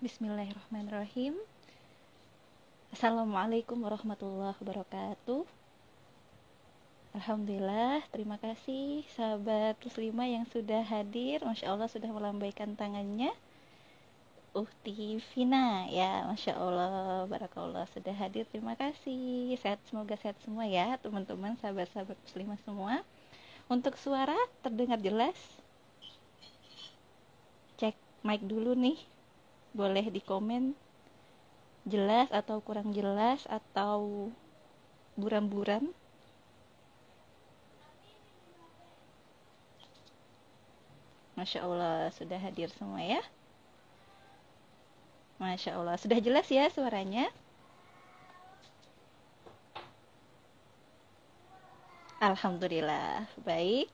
Bismillahirrahmanirrahim. Assalamualaikum warahmatullahi wabarakatuh. Alhamdulillah, terima kasih sahabat muslimah yang sudah hadir. Masya Allah sudah melambaikan tangannya. Uhti Vina ya, Masya Allah, Barakallah sudah hadir. Terima kasih. Semoga sehat semua ya teman-teman, sahabat-sahabat muslimah semua. Untuk suara terdengar jelas? Cek mic dulu nih. Boleh di komen jelas atau kurang jelas atau buram-buram. Masya Allah sudah hadir semua ya. Masya Allah sudah jelas ya suaranya. Alhamdulillah baik.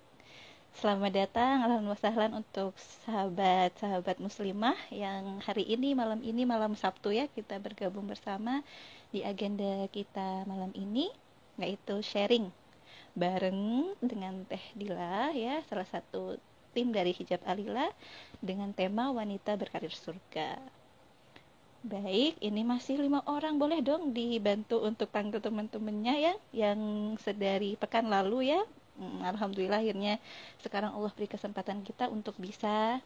Selamat datang, alhamdulillah wasahlan untuk sahabat-sahabat muslimah yang hari ini, malam Sabtu ya, kita bergabung bersama di agenda kita malam ini, yaitu sharing bareng dengan Teh Dila ya, salah satu tim dari Hijab Alila dengan tema wanita berkarir surga. Baik, ini masih 5 orang, boleh dong dibantu untuk panggil teman-temannya ya, yang sedari pekan lalu ya. Alhamdulillah akhirnya sekarang Allah beri kesempatan kita untuk bisa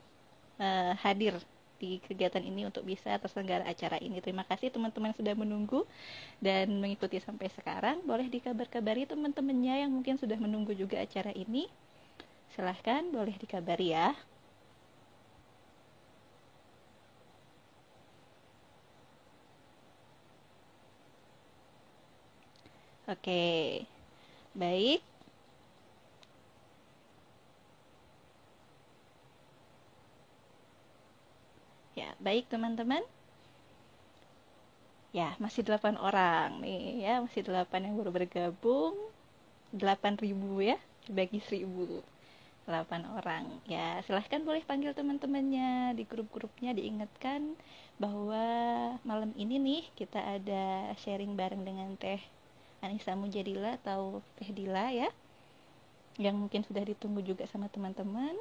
hadir di kegiatan ini, untuk bisa terselenggara acara ini. Terima kasih teman-teman sudah menunggu dan mengikuti sampai sekarang. Boleh dikabar-kabari teman-temannya yang mungkin sudah menunggu juga acara ini. Silahkan boleh dikabari ya. Oke, baik. Ya, baik teman-teman. Ya, masih 8 orang nih ya, masih 8 yang baru bergabung. 8.000 ya, dibagi 1.000. 8 orang. Ya, silahkan boleh panggil teman-temannya di grup-grupnya, diingatkan bahwa malam ini nih kita ada sharing bareng dengan Teh Anissa Mujadila atau Teh Dila ya, yang mungkin sudah ditunggu juga sama teman-teman,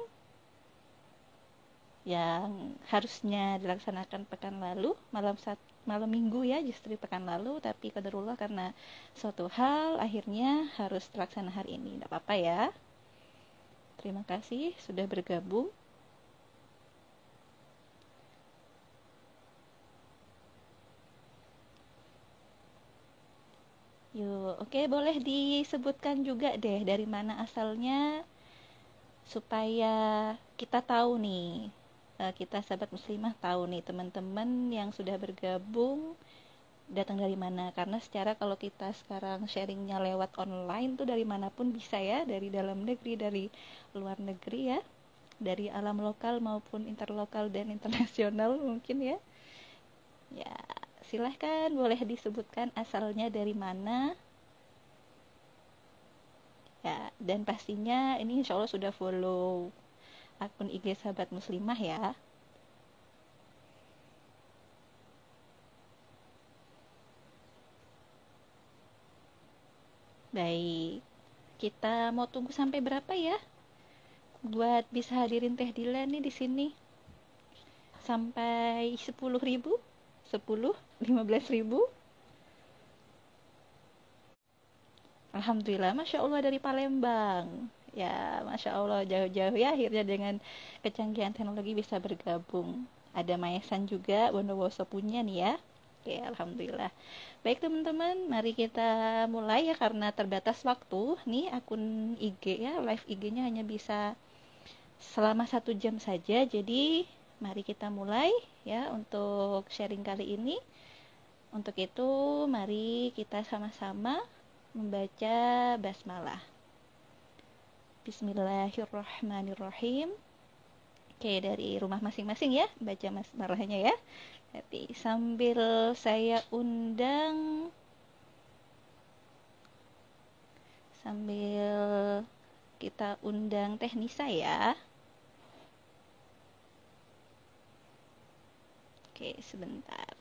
yang harusnya dilaksanakan pekan lalu, malam minggu ya, justru pekan lalu, tapi qadarullah karena suatu hal akhirnya harus terlaksana hari ini. Tidak apa-apa ya. Terima kasih sudah bergabung. Yuk, oke, boleh disebutkan juga deh dari mana asalnya supaya kita tahu nih, kita sahabat muslimah tahu nih teman-teman yang sudah bergabung datang dari mana. Karena secara kalau kita sekarang sharingnya lewat online tuh dari manapun bisa ya, dari dalam negeri, dari luar negeri ya, dari alam lokal maupun interlokal dan internasional mungkin ya. Ya, silahkan boleh disebutkan asalnya dari mana ya, dan pastinya ini insya Allah sudah follow akun IG sahabat muslimah ya. Baik, kita mau tunggu sampai berapa ya buat bisa hadirin Teh Dila nih di sini? Sampai 10.000? 10? 15.000? Alhamdulillah, Masya Allah dari Palembang. Ya, Masya Allah jauh-jauh ya akhirnya dengan kecanggihan teknologi bisa bergabung. Ada Maesan juga, Bondowoso punya nih ya. Oke, Alhamdulillah. Baik teman-teman, mari kita mulai ya karena terbatas waktu. Nih akun IG ya, live IG-nya hanya bisa selama 1 jam saja. Jadi mari kita mulai ya untuk sharing kali ini. Untuk itu mari kita sama-sama membaca basmalah. Bismillahirrahmanirrahim. Oke, dari rumah masing-masing ya, baca basmalahnya ya. Nanti sambil saya undang, sambil kita undang Teh Nisa ya. Oke, sebentar.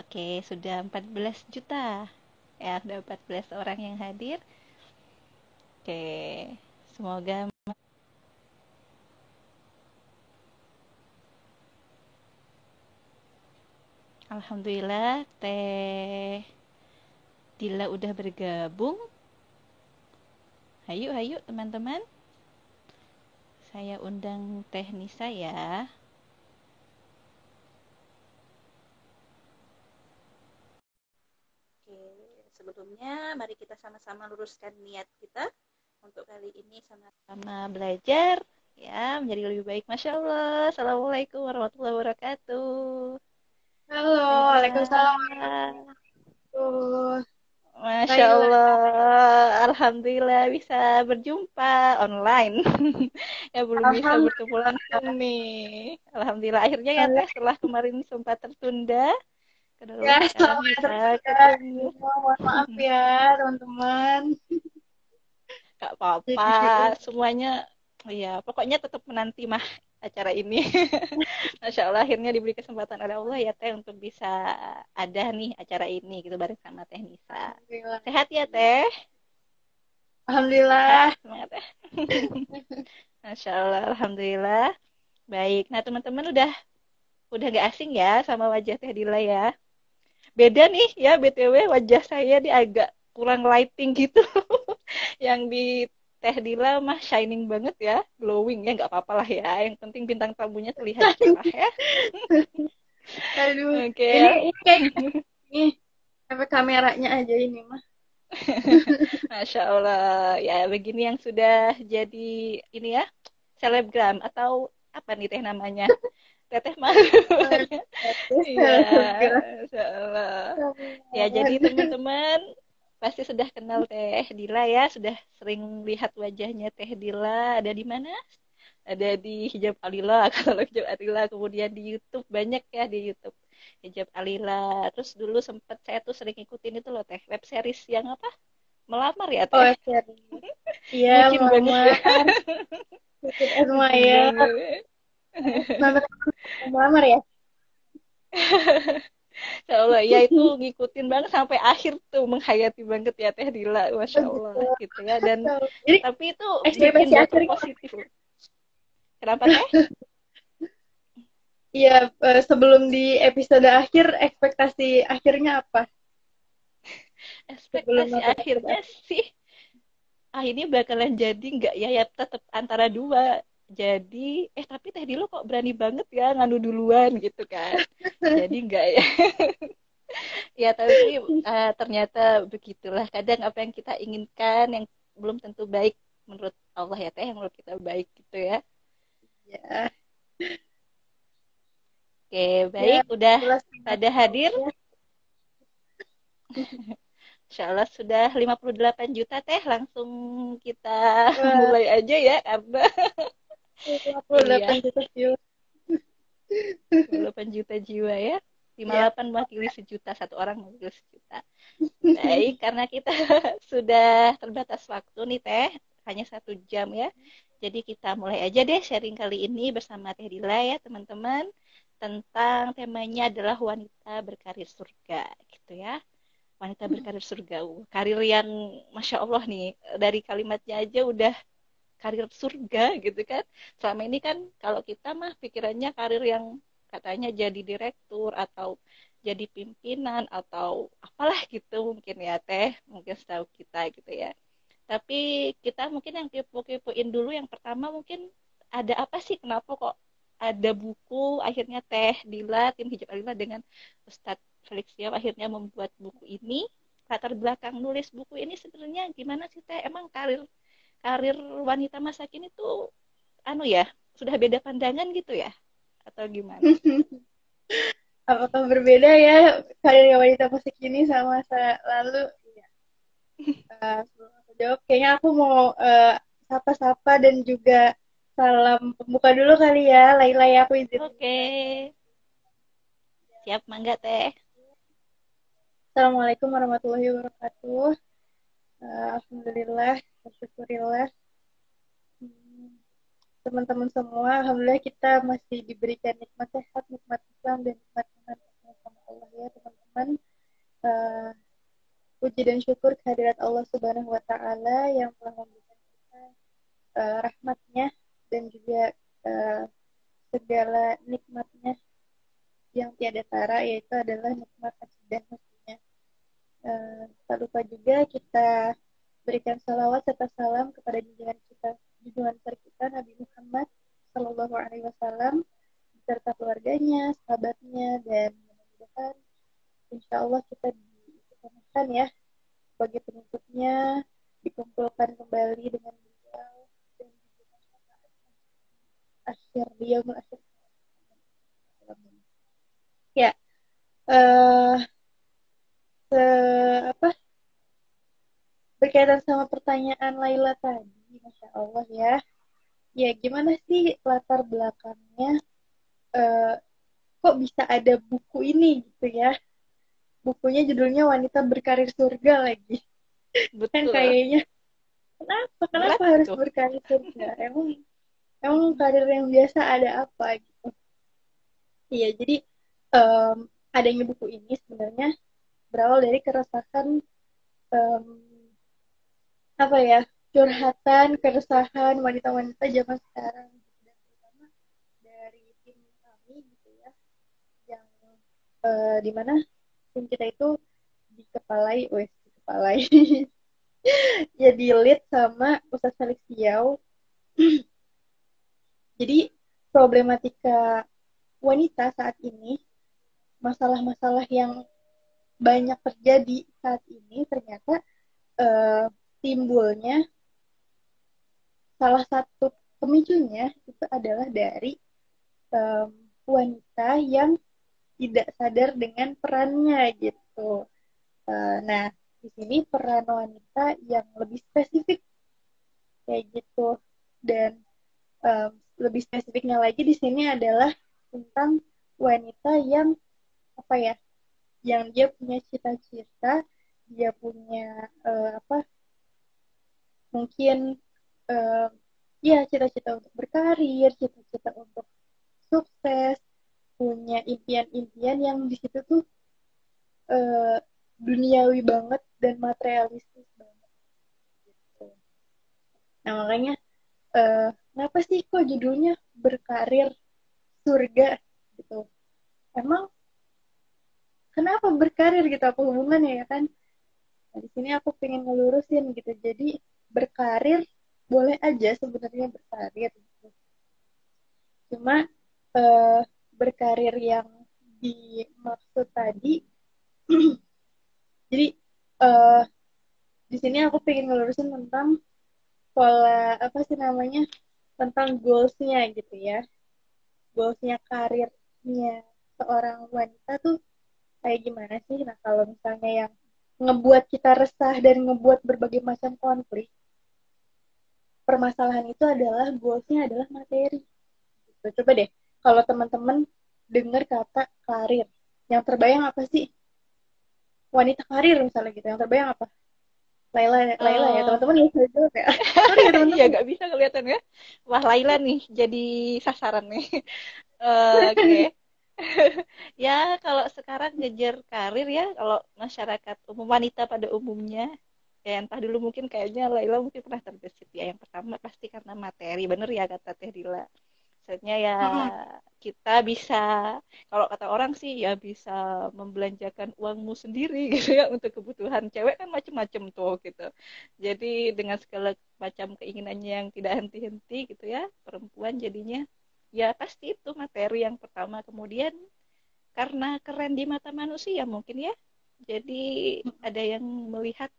Oke, sudah 14 juta. Ya, udah 14 orang yang hadir. Oke, semoga Alhamdulillah Teh Dila udah bergabung. Hayu, hayu teman-teman. Saya undang Teh Nisa ya. Oke, sebelumnya mari kita sama-sama luruskan niat kita untuk kali ini sama-sama belajar ya menjadi lebih baik. Masya Allah. Assalamualaikum warahmatullahi wabarakatuh. Halo, Waalaikumsalam Laila. warahmatullahi. Masya Laila. Allah, Alhamdulillah bisa berjumpa online. Ya belum bisa bertemu Alhamdulillah. langsung nih. Alhamdulillah akhirnya ya Teh setelah kemarin sempat tertunda, Ya, kedua sekarang selamat bisa tertunda. ketemu. Mohon maaf ya, teman-teman. Gak apa-apa, Jadi, semuanya ya pokoknya tetap menanti mah acara ini. Masya Allah akhirnya diberi kesempatan oleh Allah ya Teh untuk bisa ada nih acara ini gitu bareng sama Teh Nisa. Alhamdulillah. Sehat ya Teh? Sehat, Alhamdulillah. semangat ya. Masya Allah, Alhamdulillah. Baik, nah teman-teman udah gak asing ya sama wajah Teh Dila ya. Beda nih ya, BTW wajah saya nih agak kurang lighting gitu. Yang di Teh Dila mah shining banget ya, glowing ya, nggak apa-apa lah ya. Yang penting bintang tamunya terlihat cerah ya. Aduh, ini Oke, ini kayak ini efek kameranya aja ini mah. Masya Allah. Ya, begini yang sudah jadi ini ya, selebgram atau apa nih teh namanya? Teteh malu. Iya, Masya Allah. Ya, jadi teman-teman pasti sudah kenal Teh Dila ya, sudah sering lihat wajahnya Teh Dila ada di mana? Ada di Hijab Alila, kalau Hijab Alila, kemudian di YouTube banyak ya di YouTube. Hijab Alila. Terus dulu sempat saya tuh sering ikutin itu loh Teh, web series yang apa? Melamar ya Oh, Teh. serius. Iya, Bucin banget ya. melamar. Bikin Bucin Esmaya. banget ya. Nonton melamar ya? Ya Allah, ya itu ngikutin banget sampai akhir tuh menghayati banget ya Teh Dila, Masya Oh, Allah gitu. gitu ya. Dan Jadi, tapi itu bikin ekspektasi baper akhirnya. positif loh. Kenapa Teh? Iya, sebelum di episode akhir, ekspektasi akhirnya apa? Sebelum Ekspektasi nonton episode akhirnya akhir. sih, ini bakalan jadi nggak ya, ya tetap antara dua. Jadi, tapi Teh Dila kok berani banget ya nganu duluan gitu kan. Jadi nggak ya. Ya tapi ternyata begitulah. Kadang apa yang kita inginkan yang belum tentu baik menurut Allah ya Teh, yang menurut kita baik gitu ya. Ya, Oke, ya, baik. Udah jelas pada hadir. ya. Insya Allah sudah 58 juta Teh. Langsung kita Wah, mulai aja ya. Karena 58 iya, juta view. 58 juta jiwa ya. Ya. 58 mewakili sejuta. Satu orang mewakili sejuta. Baik, karena kita sudah terbatas waktu nih Teh. Hanya 1 jam ya. Jadi kita mulai aja deh sharing kali ini bersama Teh Dila ya teman-teman. Tentang temanya adalah wanita berkarir surga gitu ya. Wanita berkarir surga. Karir yang Masya Allah nih, dari kalimatnya aja udah karir surga gitu kan. Selama ini kan kalau kita mah pikirannya karir yang katanya jadi direktur atau jadi pimpinan atau apalah gitu mungkin ya Teh, mungkin setahu kita gitu ya. Tapi kita mungkin yang kepo-kepoin dulu yang pertama mungkin ada apa sih kenapa kok ada buku akhirnya Teh Dila tim Hijab Alila dengan Ustadz Felix Siap akhirnya membuat buku ini. Latar belakang nulis buku ini sebenarnya gimana sih Teh? Emang karir karir wanita masa kini tuh anu ya sudah beda pandangan gitu ya atau gimana? Apakah berbeda ya karir wanita masa kini sama masa lalu? Iya. Sebelum aku jawab, kayaknya aku mau sapa-sapa dan juga salam pembuka dulu kali ya. Laila ya, aku izin Oke, membuka. siap mangga Teh. Assalamualaikum warahmatullahi wabarakatuh. Alhamdulillah, syukurillah. Hmm, Teman-teman semua, alhamdulillah kita masih diberikan nikmat sehat, nikmat Islam, dan nikmat iman sama Allah ya teman-teman. teman-teman, uh, puji dan syukur kehadirat Allah Subhanahu wa Ta'ala yang telah memberikan kita rahmatnya dan juga segala nikmatnya yang tiada tara, yaitu adalah nikmat akidah maksudnya. Tak lupa juga kita berikan salawat serta salam kepada junjungan kita Nabi Muhammad Sallallahu Alaihi Wasallam beserta keluarganya, sahabatnya, dan mudah-mudahan insya Allah kita dikumpulkan ya sebagai pengikutnya, dikumpulkan kembali dengan beliau dan diberikan syafaat akhir dia akhir. Ya, apa berkaitan sama pertanyaan Laila tadi, Masya Allah ya. Ya, gimana sih latar belakangnya kok bisa ada buku ini gitu ya. Bukunya judulnya Wanita Berkarir Surga lagi. Betul. Kan kayaknya kenapa harus tuh berkarir surga? Emang karir yang biasa ada apa gitu. Iya, jadi adanya buku ini sebenarnya berawal dari keresahan apa ya, curhatan, keresahan wanita-wanita zaman sekarang gitu. Dan terutama dari tim kami gitu ya, yang dimana tim kita itu dikepalai ya di lead sama Ustaz Felix Siau. Jadi problematika wanita saat ini, masalah-masalah yang banyak terjadi saat ini ternyata timbulnya salah satu pemicunya itu adalah dari wanita yang tidak sadar dengan perannya gitu. Nah, di sini peran wanita yang lebih spesifik kayak gitu, dan lebih spesifiknya lagi di sini adalah tentang wanita yang apa ya, yang dia punya cita-cita, dia punya mungkin ya cita-cita untuk berkarir, cita-cita untuk sukses, punya impian-impian yang di situ tuh duniawi banget dan materialistis banget gitu. Nah makanya kenapa sih kok judulnya Berkarir Surga gitu? Emang kenapa berkarir gitu, apa hubungannya ya kan? Nah, di sini aku pengen ngelurusin gitu. Jadi berkarir boleh aja sebenarnya berkarir gitu. Cuma berkarir yang dimaksud tadi jadi di sini aku pengen ngelurusin tentang pola apa sih namanya, tentang goalsnya gitu ya, goalsnya karirnya seorang wanita tuh kayak gimana sih. Nah kalau misalnya yang ngebuat kita resah dan ngebuat berbagai macam konflik, permasalahan itu adalah goalsnya adalah materi gitu. Coba deh kalau teman-teman dengar kata karir, yang terbayang apa sih? Wanita karir misalnya gitu, yang terbayang apa? Laila ya teman-teman ya. Sorry ya teman-teman. Ya gak bisa kelihatan ya. Wah, Laila nih jadi sasaran nih. Oke. Ya, kalau sekarang ngejar karir ya, kalau masyarakat umum, wanita pada umumnya, ya entah dulu mungkin kayaknya Laila mungkin pernah terbesit ya. Yang pertama pasti karena materi, bener ya kata Teh Dila. Maksudnya ya kita bisa, kalau kata orang sih ya bisa membelanjakan uangmu sendiri gitu ya untuk kebutuhan. Cewek kan macem-macem tuh gitu. Jadi dengan segala macam keinginannya yang tidak henti-henti gitu ya, perempuan jadinya ya pasti itu materi yang pertama. Kemudian karena keren di mata manusia mungkin ya. Jadi ada yang melihat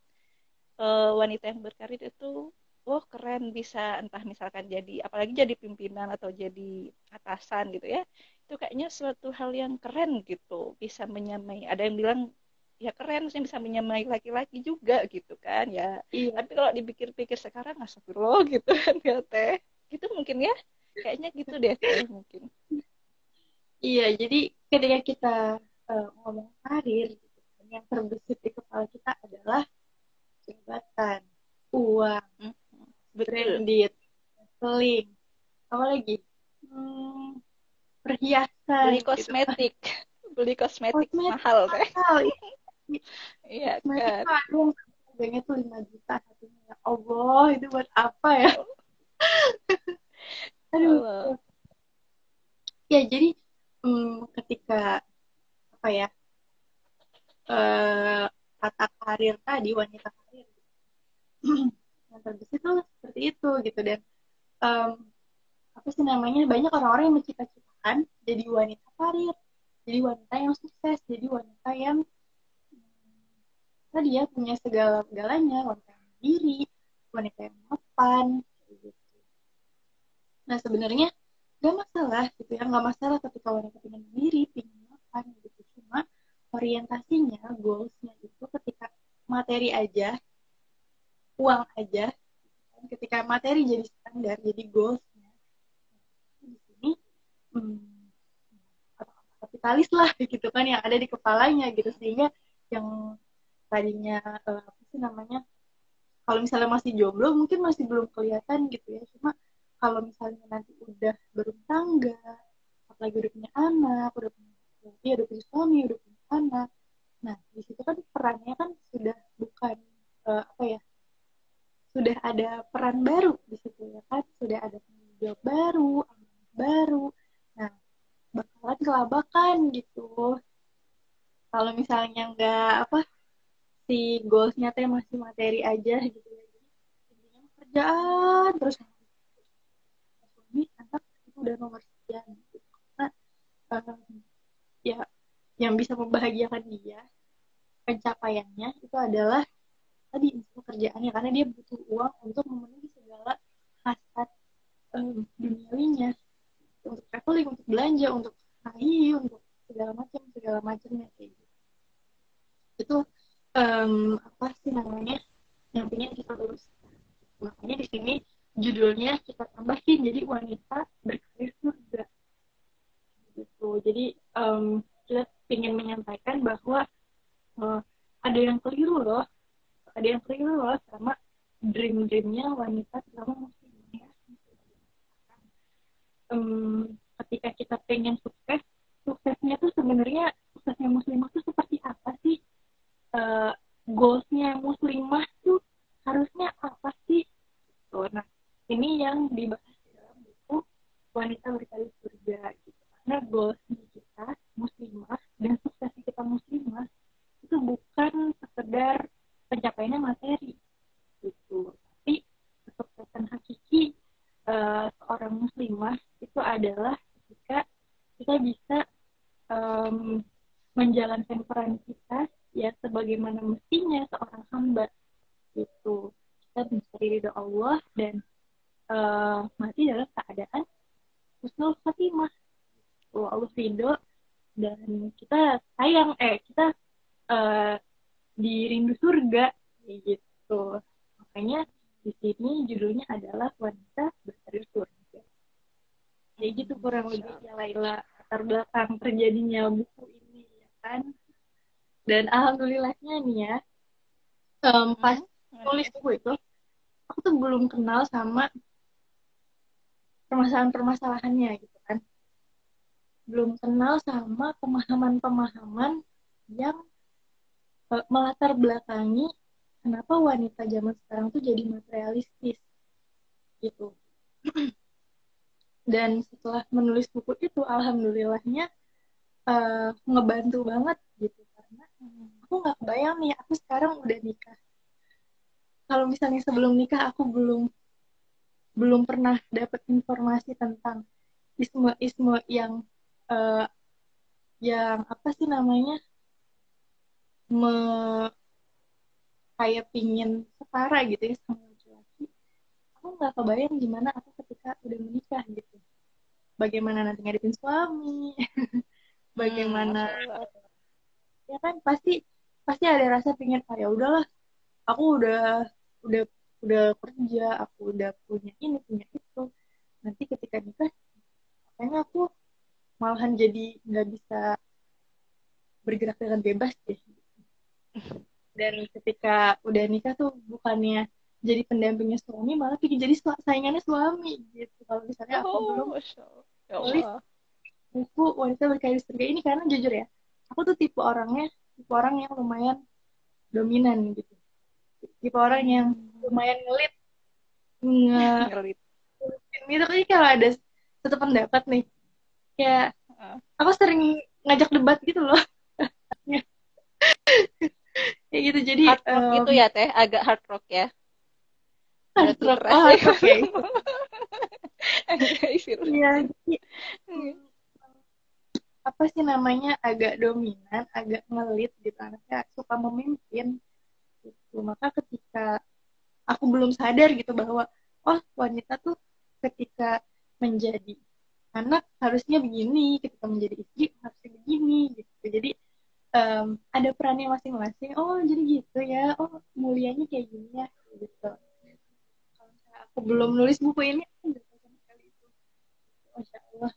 wanita yang berkarir itu oh keren, bisa entah misalkan jadi apalagi jadi pimpinan atau jadi atasan gitu ya, itu kayaknya suatu hal yang keren gitu, bisa menyamai, ada yang bilang ya keren sih bisa menyamai laki-laki juga gitu kan ya. Iya. Tapi kalau dipikir-pikir sekarang astagfirullah gitu kan ya Teh, gitu mungkin ya, kayaknya gitu deh Teh mungkin. Iya, jadi ketika kita ngomong karir, gitu, yang terbesit di kepala kita adalah jabatan, uang, Betul. branded, traveling, apa lagi? Hmm, perhiasan Beli gitu kan. kosmetik. beli kosmetik kosmetik mahal teh. mahal. Iya Kosmetik kan. tuh ada yang harganya tuh 5 juta satunya. Ya Allah, itu buat apa ya? Ya Aduh. Allah. Ya jadi ketika apa ya kata karir tadi wanita karir yang terbesit tuh seperti itu gitu dan em, apa sih namanya banyak orang-orang yang mencita-citakan jadi wanita karir, jadi wanita yang sukses, jadi wanita yang tadi ya punya segala-galanya, wanita yang mandiri, wanita yang mapan gitu. Nah sebenarnya gak masalah gitu ya, gak masalah ketika wanita pengen mandiri, pengen mapan gitu. Cuma orientasinya, goalsnya itu ketika materi aja, uang aja, ketika materi jadi standar, jadi goalsnya di sini hmm, kapitalis lah gitu kan yang ada di kepalanya gitu sehingga yang tadinya apa sih namanya kalau misalnya masih jomblo mungkin masih belum kelihatan gitu ya cuma kalau misalnya nanti udah berumah tangga apalagi udah punya anak udah punya suami udah punya anak nah di situ kan perannya kan sudah bukan apa ya sudah ada peran baru di situ ya kan sudah ada tanggung jawab baru amanah baru nah bakalan kelabakan gitu kalau misalnya nggak apa si goalsnya teh masih materi aja gitu ya jadi intinya kerjaan terus suami anak itu udah nomor sekian gitu. Nah ya yang bisa membahagiakan dia pencapaiannya itu adalah tadi pekerjaannya karena dia butuh uang untuk memenuhi segala hasrat duniawinya untuk traveling untuk belanja untuk HI untuk segala macamnya kayak gitu itu apa sih namanya yang pengen kita lurus makanya di sini judulnya kita tambahin jadi wanita berkarir surga gitu jadi kita ingin menyampaikan bahwa uh, ada yang keliru loh sama dream-dreamnya wanita terutama muslimah ya ketika kita pengen suksesnya tuh sebenarnya suksesnya muslimah tuh seperti apa sih uh, goalsnya muslimah tuh harusnya apa sih gitu. Nah ini yang dibahas dalam buku wanita berkarir surga gitu karena goalsnya kita muslimah dan suksesnya kita muslimah itu bukan sekedar pencapaiannya materi gitu tapi kesuksesan hakiki seorang muslimah itu adalah ketika kita bisa um, menjalankan peran kita ya sebagaimana mestinya seorang hamba gitu kita mencari ridho Allah dan mati dalam keadaan husnul khatimah Allah ridho dan kita sayang kita uh, dirindu surga gitu makanya di sini judulnya adalah wanita berkarir surga jadi gitu kurang lebih ya Laila latar belakang terjadinya buku ini ya kan dan alhamdulillahnya nih ya pas tulis buku itu aku tuh belum kenal sama permasalahan-permasalahannya gitu kan belum kenal sama pemahaman-pemahaman yang melatar belakangi kenapa wanita zaman sekarang tuh jadi materialistis gitu dan setelah menulis buku itu alhamdulillahnya ngebantu banget gitu karena aku nggak kebayang nih aku sekarang udah nikah kalau misalnya sebelum nikah aku belum pernah dapat informasi tentang isme-isme uh, yang apa sih namanya me, kayak pingin setara gitu ya sama laki-laki aku nggak kebayang gimana aku ketika udah menikah gitu bagaimana nanti ngadepin suami bagaimana Masya Allah. ya kan pasti pasti ada rasa pingin ah ya udahlah aku udah udah kerja aku udah punya ini punya itu nanti ketika nikah kayaknya aku malahan jadi nggak bisa bergerak dengan bebas deh dan ketika udah nikah tuh bukannya jadi pendampingnya suami malah bikin jadi saingannya suami gitu kalau misalnya aku Oh, belum Masya Allah. Ya nulis Allah. buku wanita berkarir surga ini karena jujur ya aku tuh tipe orang yang lumayan dominan gitu, tipe orang yang lumayan ngelit, nge Ngelit. gitu. Jadi kalau ada satu pendapat nih, ya Heeh. aku sering ngajak debat gitu loh. Kayak gitu, jadi Hard rock gitu ya teh, agak hard rock ya, hard berarti rock, keras oh ya. hard rock ya itu. Enggak istilah. Iya, jadi apa sih namanya, agak dominan, agak ngelit gitu, anaknya suka memimpin gitu. Maka ketika aku belum sadar gitu bahwa oh wanita tuh ketika menjadi anak harusnya begini, ketika menjadi istri harusnya begini gitu. Jadi ada perannya masing-masing. Oh jadi gitu ya. Oh mulianya kayak gini ya gitu. Kalau misalnya aku belum nulis buku ini, aku nggak tahu sama sekali itu. Masya Allah.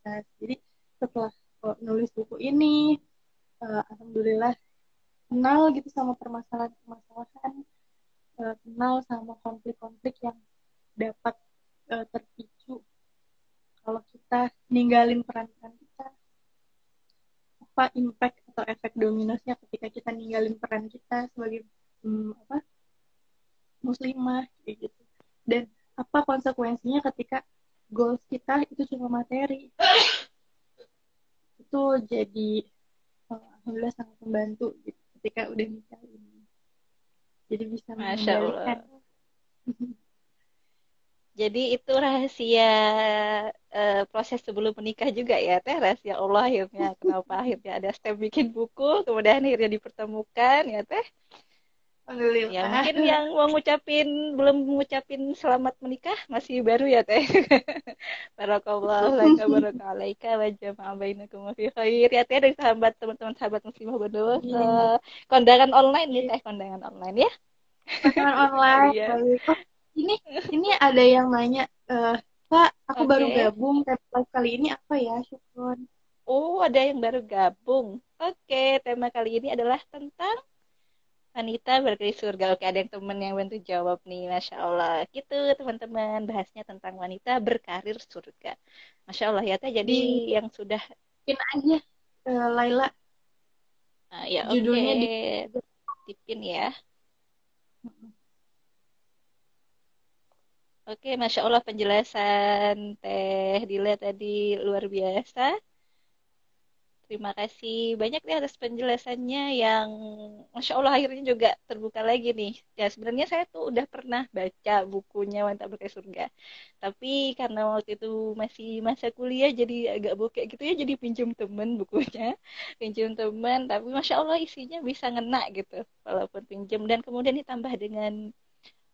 Nah, jadi setelah nulis buku ini, alhamdulillah kenal gitu sama permasalahan-permasalahan, kenal sama konflik-konflik yang dapat terpicu kalau kita ninggalin peran-peran kita, apa impact atau efek dominusnya ketika kita ninggalin peran kita sebagai apa muslimah kayak gitu, dan apa konsekuensinya ketika goals kita itu cuma materi. Itu jadi alhamdulillah sangat membantu gitu ketika udah nikah ini, jadi bisa Masya mengendalikan. Allah. Jadi itu rahasia proses sebelum menikah juga ya, Teh. Rahasia Allah akhirnya. Kenapa akhirnya ada step bikin buku, kemudian akhirnya dipertemukan ya, Teh. Ya Alhamdulillah. mungkin yang mau ngucapin, belum ngucapin selamat menikah, masih baru ya, Teh. Barakallahu laka barakalaika wa jama'a bainakum fi khair. Ya, Teh, dari sahabat teman-teman sahabat muslimah berdosa. Amin. Kondangan online nih, Teh, kondangan online ya. Pandangan online Sekalian. baik. Oh ini ada yang nanya, Kak aku baru Oke. gabung, tema kali ini apa ya, Syukron? Oh, ada yang baru gabung. Oke, tema kali ini adalah tentang wanita berkelis surga. Oke, ada yang temen yang bantu jawab nih. Masya Allah. Gitu, teman-teman. Bahasnya tentang wanita berkarir surga. Masya Allah ya, Teh. Jadi Di yang sudah... pin aja, Laila, ya, oke. judulnya di. Tipin ya. Oke, Masya Allah penjelasan Teh Dila tadi luar biasa. Terima kasih banyak nih atas penjelasannya yang Masya Allah akhirnya juga terbuka lagi nih. Ya sebenarnya saya tuh udah pernah baca bukunya Wanita Berkah Surga. Tapi karena waktu itu masih masa kuliah jadi agak bokek gitu ya. Jadi pinjam temen bukunya. Pinjam temen. Tapi Masya Allah isinya bisa ngena gitu. Walaupun pinjam. Dan kemudian ditambah dengan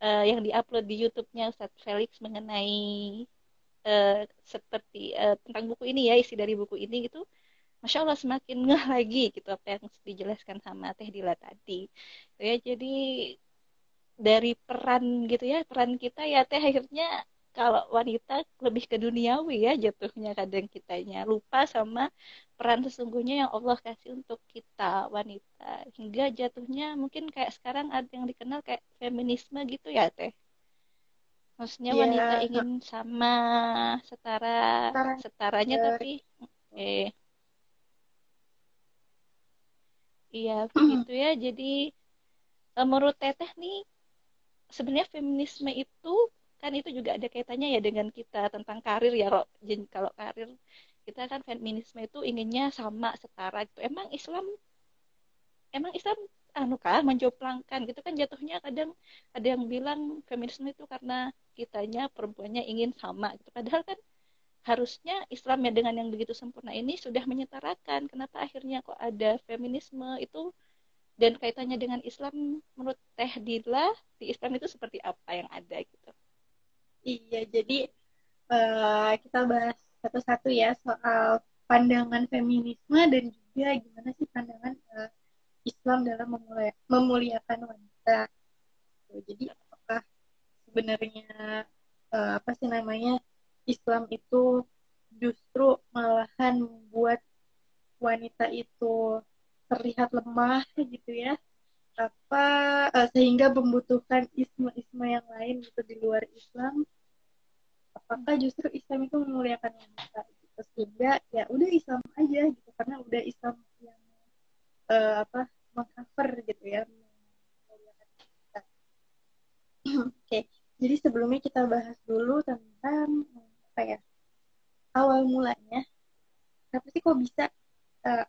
yang diupload di YouTube-nya Ustadz Felix mengenai seperti tentang buku ini ya. Isi dari buku ini gitu. Masya Allah semakin ngeh lagi gitu apa yang dijelaskan sama Teh Dila tadi. Ya, jadi dari peran gitu ya, peran kita ya Teh akhirnya kalau wanita lebih ke duniawi ya jatuhnya kadang kitanya lupa sama peran sesungguhnya yang Allah kasih untuk kita wanita. Hingga jatuhnya mungkin kayak sekarang ada yang dikenal kayak feminisme gitu ya Teh. Maksudnya wanita Ya ingin sama setara sekarang setaranya tapi eh iya begitu ya. Jadi menurut Teteh nih, sebenarnya feminisme itu kan itu juga ada kaitannya ya dengan kita tentang karir ya. Kalau karir kita kan feminisme itu inginnya sama setara gitu. Emang Islam anu kah menjoplangkan gitu kan jatuhnya kadang ada yang bilang feminisme itu karena kitanya perempuannya ingin sama gitu. Padahal kan harusnya Islam ya dengan yang begitu sempurna ini sudah menyetarakan. Kenapa akhirnya kok ada feminisme itu dan kaitannya dengan Islam menurut Teh Dila di Islam itu seperti apa yang ada gitu. iya, jadi kita bahas satu-satu ya soal pandangan feminisme dan juga gimana sih pandangan Islam dalam memuliakan wanita. Jadi apakah sebenarnya apa sih namanya, Islam itu justru malahan membuat wanita itu terlihat lemah gitu ya, apa sehingga membutuhkan isme-isme yang lain gitu di luar Islam, apakah justru Islam itu memuliakan wanita gitu, sehingga ya udah Islam aja gitu karena udah Islam yang apa mengcover gitu ya. Oke, jadi sebelumnya kita bahas dulu tentang apa ya awal mulanya. Kenapa sih kok bisa uh,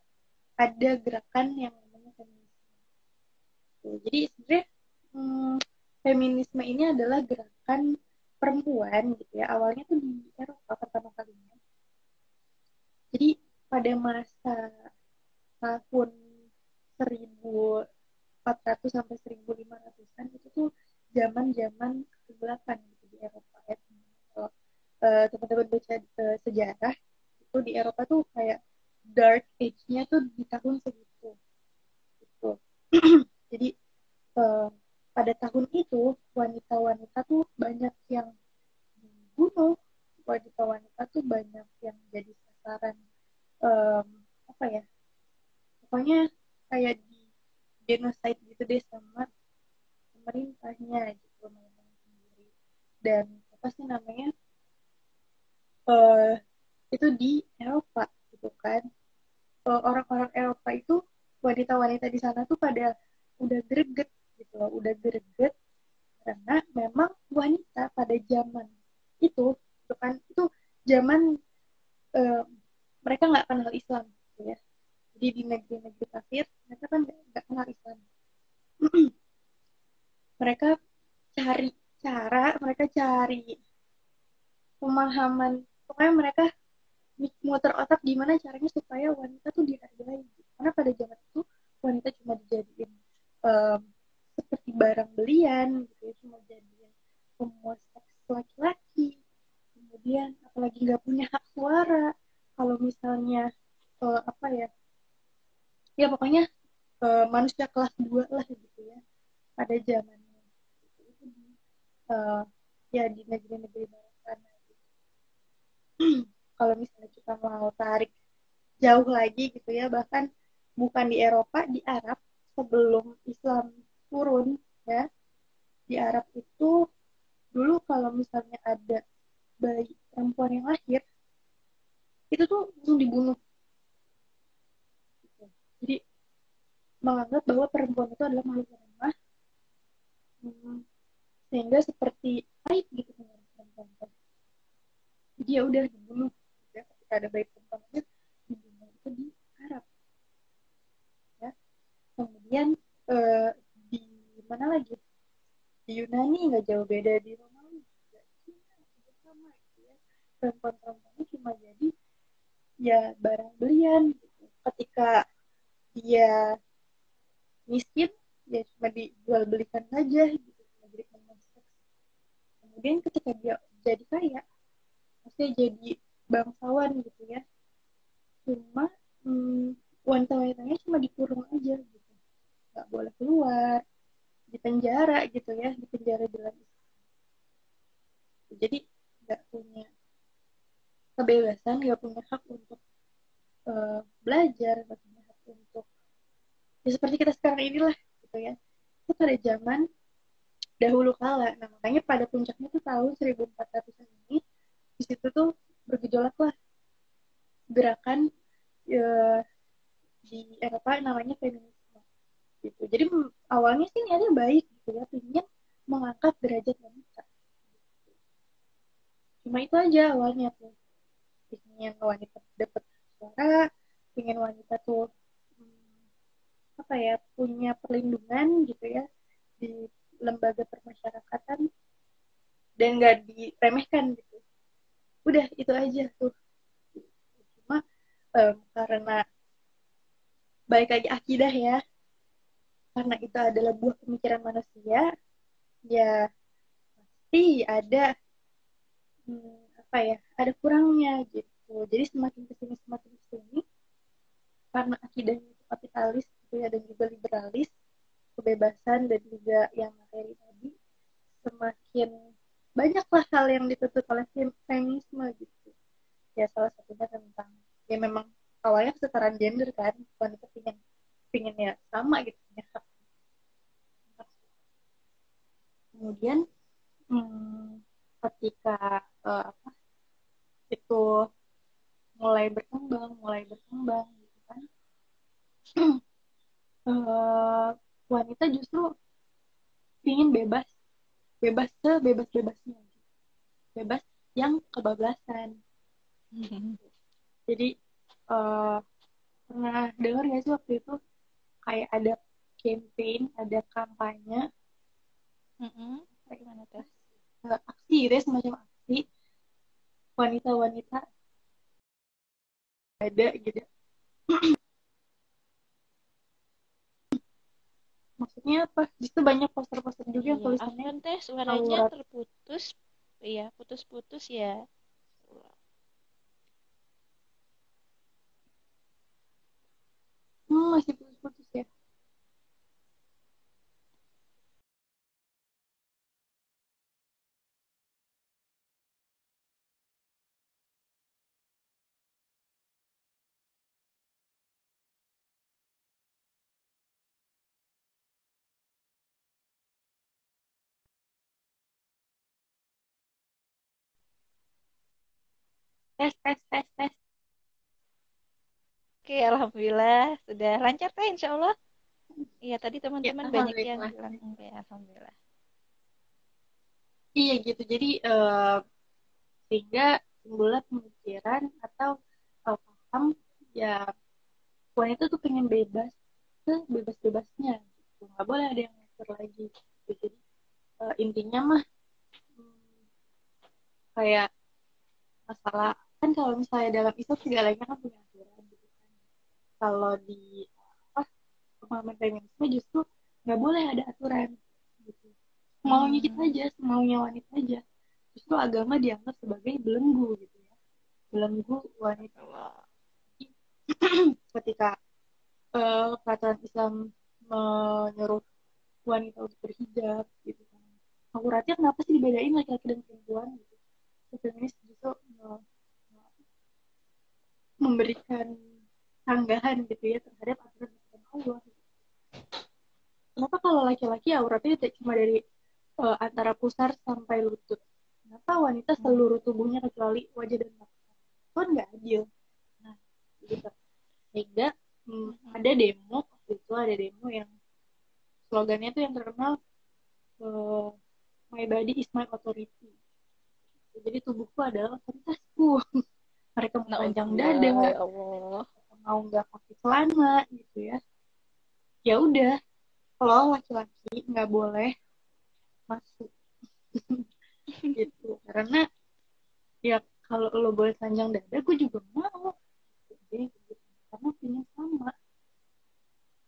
ada gerakan yang namanya feminisme? Jadi sebenarnya hmm, feminisme ini adalah gerakan perempuan gitu ya. Awalnya tuh di Eropa pertama kalinya. Jadi pada masa tahun 1400 sampai 1500-an itu tuh zaman-zaman kegelapan gitu di Eropa ya. Kalau teman-teman baca sejarah itu di Eropa tuh kayak dark age-nya tuh di tahun segitu gitu. Jadi uh, pada tahun itu wanita-wanita tuh banyak yang dibunuh, wanita-wanita tuh banyak yang jadi sasaran um, apa ya pokoknya kayak di genocide gitu deh sama pemerintahnya gitu teman-teman sendiri. Dan apa sih namanya uh, itu di Eropa gitu kan. Orang-orang Eropa itu wanita-wanita di sana tuh pada udah greget gitu loh, udah greget karena memang wanita pada zaman itu itu kan itu zaman uh, mereka nggak kenal Islam gitu ya. Jadi di negeri-negeri kafir mereka kan nggak kenal Islam. Mereka cari mereka cari pemahaman, pokoknya mereka muter otak gimana caranya supaya wanita tuh dihargai. Karena pada zaman itu wanita cuma dijadiin um, seperti barang belian gitu ya, cuma jadiin pemuas seks laki-laki. Kemudian apalagi nggak punya hak suara. Kalau misalnya apa ya, ya pokoknya manusia kelas 2 lah gitu ya pada zamannya. Itu di uh, ya di negeri-negeri barat sana. Kalau misalnya kita mau tarik jauh lagi gitu ya, bahkan bukan di Eropa, di Arab sebelum Islam turun ya, di Arab itu dulu kalau misalnya ada bayi perempuan yang lahir itu tuh langsung dibunuh gitu. Jadi menganggap bahwa perempuan itu adalah makhluk yang lemah, sehingga seperti aib gitu dengan perempuan. Jadi ya udah dibunuh ya, ketika ada bayi perempuan lahir dibunuh itu di Arab ya. Kemudian eh, di mana lagi, di Yunani nggak jauh beda, di Romawi juga Cina juga sama gitu ya. Perempuan-perempuannya cuma jadi ya barang belian gitu. Ketika dia miskin ya cuma dijual belikan saja gitu, cuma jadi pemain seks. Kemudian ketika dia jadi kaya maksudnya jadi bangsawan gitu ya, cuma wanita-wanitanya cuma dikurung aja gitu, nggak boleh keluar, di penjara gitu ya, di penjara dalam Islam. Jadi nggak punya kebebasan, nggak punya hak untuk belajar, nggak punya hak untuk ya seperti kita sekarang inilah gitu ya. Itu pada zaman dahulu kala. Nah makanya pada puncaknya tuh tahun 1400-an ini di situ tuh bergejolak lah gerakan eh, di Eropa namanya feminisme gitu. Jadi awalnya sih niatnya baik gitu ya, ingin mengangkat derajat wanita. Cuma itu aja awalnya tuh, ingin wanita dapat suara, ingin wanita tuh apa ya punya perlindungan gitu ya di lembaga permasyarakatan dan nggak diremehkan gitu. Udah itu aja tuh. Cuma karena baik lagi akidah ya, karena itu adalah buah pemikiran manusia, ya pasti ada apa ya, ada kurangnya gitu. Jadi semakin kesini karena akidahnya itu kapitalis gitu ya, dan juga liberalis, kebebasan dan juga yang materi tadi, semakin banyaklah hal yang dituntut oleh feminisme gitu ya. Salah satunya tentang ya memang awalnya kesetaraan gender kan, wanita pingin ya sama gitu punya hak. Kemudian ketika apa itu mulai berkembang gitu kan, eh, wanita justru ingin bebas, bebas sebebas-bebasnya, bebas yang kebablasan. Jadi eh, pernah dengar nggak sih waktu itu kayak ada campaign, ada kampanye, Gimana tuh? aksi gitu ya, semacam aksi wanita-wanita ada gitu. Maksudnya apa? Justru banyak poster-poster juga yang Iya, tulisannya Afwan teh suaranya aurat. terputus. Iya, putus-putus ya. Masih putus-putus ya. Tes, tes, tes, tes. Oke, alhamdulillah sudah lancar teh insya Allah. Iya, tadi Ya, teman-teman banyak yang alhamdulillah. bilang enggak, alhamdulillah. Iya gitu. Jadi sehingga timbullah pemikiran atau paham ya wanita tuh pengen bebas sebebas-bebasnya gitu. Nggak boleh ada yang ngatur lagi gitu. Jadi intinya mah hmm, kayak masalah kan kalau misalnya dalam Islam segalanya kan punya aturan gitu kan. Kalau di apa pemahaman feminisme justru nggak boleh ada aturan gitu. Maunya kita Hmm, aja, semaunya wanita aja. Justru agama dianggap sebagai belenggu gitu ya. Belenggu wanita. Allah. Ketika peraturan Islam menyuruh wanita untuk berhijab gitu kan. Auratnya kenapa sih dibedain laki-laki dan perempuan gitu? Feminis justru memberikan sanggahan gitu ya terhadap aturan Allah. Kenapa kalau laki-laki auratnya cuma dari antara pusar sampai lutut? Kenapa wanita Hmm. seluruh tubuhnya kecuali wajah dan mata? Itu kan nggak adil. Nah, gitu. Sehingga ada demo, waktu itu ada demo yang slogannya tuh yang terkenal uh, My body is my authority. Jadi tubuhku adalah otoritasku. Mereka mau panjang dada, Nauzubillah ya Allah. mau nggak pakai celana gitu ya. Ya udah, kalau laki-laki nggak boleh masuk gitu. Karena ya kalau lo boleh panjang dada, gue juga mau. Jadi, gitu. Karena punya sama.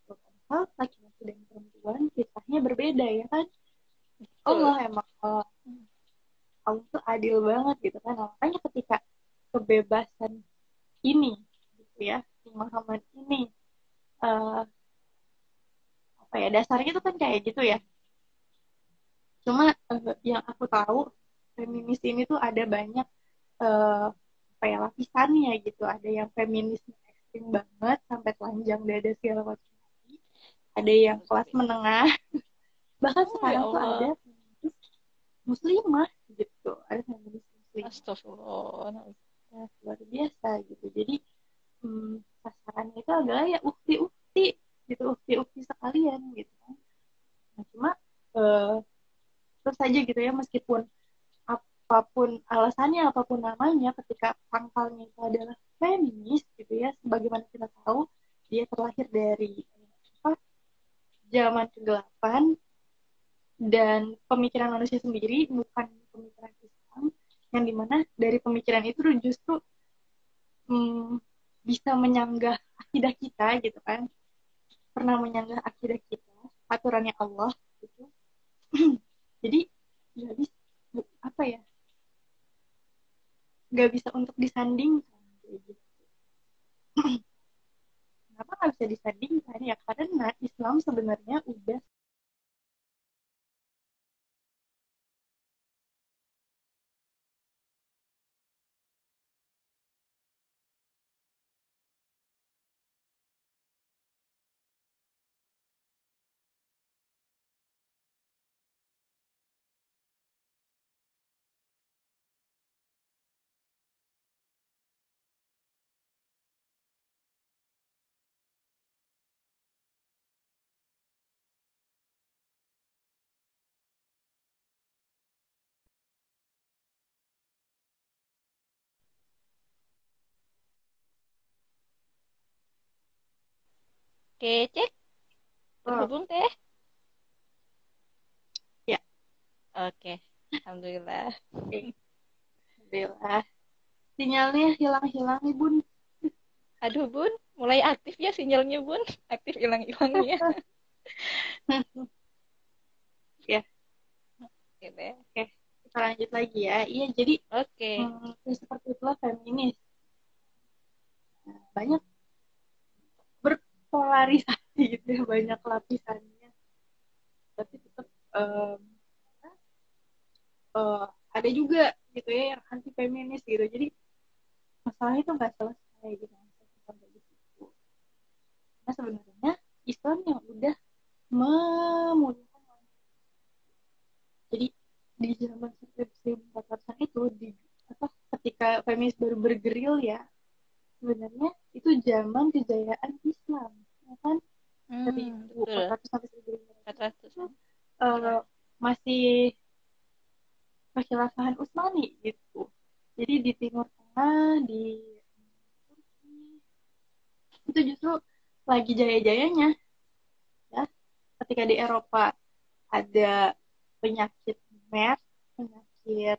Padahal laki-laki dan perempuan kisahnya berbeda ya kan. Allah Betul. emang Allah tuh adil banget gitu kan. Nah, makanya ketika kebebasan ini gitu ya, pemahaman ini uh, apa ya dasarnya tuh kan kayak gitu ya. Cuma yang aku tahu feminis ini tuh ada banyak apa ya lapisannya gitu. Ada yang feminis ekstrim banget sampai telanjang dada segala macam. Ada yang kelas Nauzubillah. menengah. Bahkan Ya sekarang tuh ada Allah. feminis muslimah gitu. Ada feminis muslimah Astagfirullah. Nauzubillah. luar biasa gitu. Jadi sasarannya itu adalah ya ukti-ukti gitu, ukti-ukti sekalian gitu kan. Nah, cuma eh, terus saja gitu ya meskipun apapun alasannya apapun namanya ketika pangkalnya itu adalah feminis gitu ya sebagaimana kita tahu dia terlahir dari apa zaman kegelapan dan pemikiran manusia sendiri bukan pemikiran Islam yang dimana dari pemikiran itu justru hmm, bisa menyanggah akidah kita gitu kan pernah menyanggah akidah kita aturannya Allah gitu jadi nggak bisa apa ya nggak bisa untuk disandingkan gitu. Kenapa nggak bisa disandingkan ya karena Islam sebenarnya udah Oke, cek. Oh, Terhubung teh. ya, Oke, alhamdulillah. oke. Alhamdulillah. Sinyalnya hilang-hilang nih, Bun. Aduh bun, mulai aktif ya sinyalnya bun. Aktif hilang-hilangnya. Ya, Oke deh. oke. Kita lanjut lagi ya. Iya, jadi Oke. ya seperti itulah feminis. Nah, banyak berpolarisasi gitu ya, banyak lapisannya. Tapi tetap eh, ada juga gitu ya yang anti feminis gitu. Jadi masalahnya itu nggak selesai gitu sampai di situ. Nah sebenarnya Islam yang udah memulihkan wanita. Jadi di zaman 1400-an itu di apa ketika feminis baru bergeril ya sebenarnya itu zaman kejayaan Islam ya kan Betul. 1400 sampai 1500 itu 400-an. Ya. eh, masih kekhilafan Utsmani gitu. Jadi di Timur Tengah di Turki itu justru lagi jaya-jayanya ya. Ketika di Eropa ada penyakit MERS, penyakit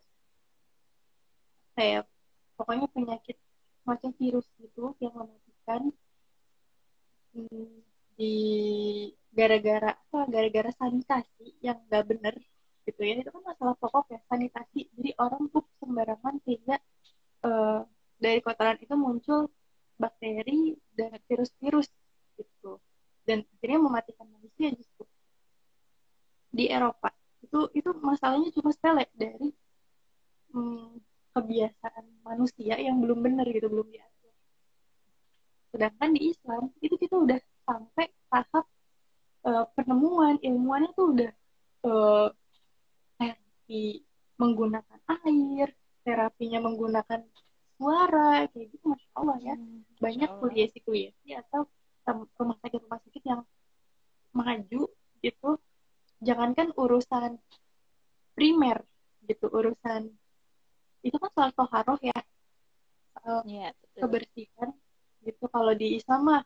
kayak pokoknya penyakit macam virus gitu yang mematikan di gara-gara apa gara-gara sanitasi yang nggak bener gitu ya itu kan masalah pokok ya sanitasi jadi orang tuh sembarangan sehingga eh, dari kotoran itu muncul bakteri dan virus-virus gitu dan akhirnya mematikan manusia justru di Eropa itu masalahnya cuma sepele dari hmm, kebiasaan manusia yang belum benar gitu belum diatur sedangkan di Islam itu kita udah sampai tahap penemuan ilmuannya tuh udah uh, terapi menggunakan air terapinya menggunakan suara kayak gitu masya Allah ya Masya banyak Allah. kuliah atau rumah sakit yang maju gitu jangankan urusan primer gitu urusan itu kan soal toharoh ya soal Ya, betul. kebersihan gitu kalau di Islam mah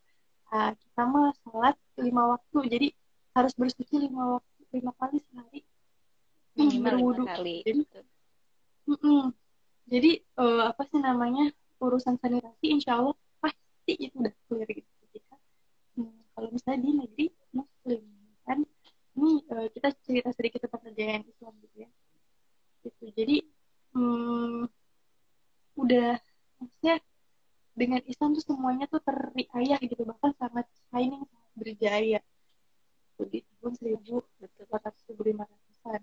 kita mah sholat 5 waktu jadi harus bersuci 5 waktu 5 kali sehari Minimal lima berwudu kali. jadi Betul. mm-mm. jadi apa sih namanya urusan sanitasi insya Allah pasti itu udah clear gitu ketika kalau misalnya di negeri muslim kan ini kita cerita sedikit tentang kejayaan Islam gitu ya gitu jadi mm, udah maksudnya dengan Islam tuh semuanya tuh teriayah gitu bahkan sangat shining sangat berjaya tuh di tahun Betul. 1400 1500-an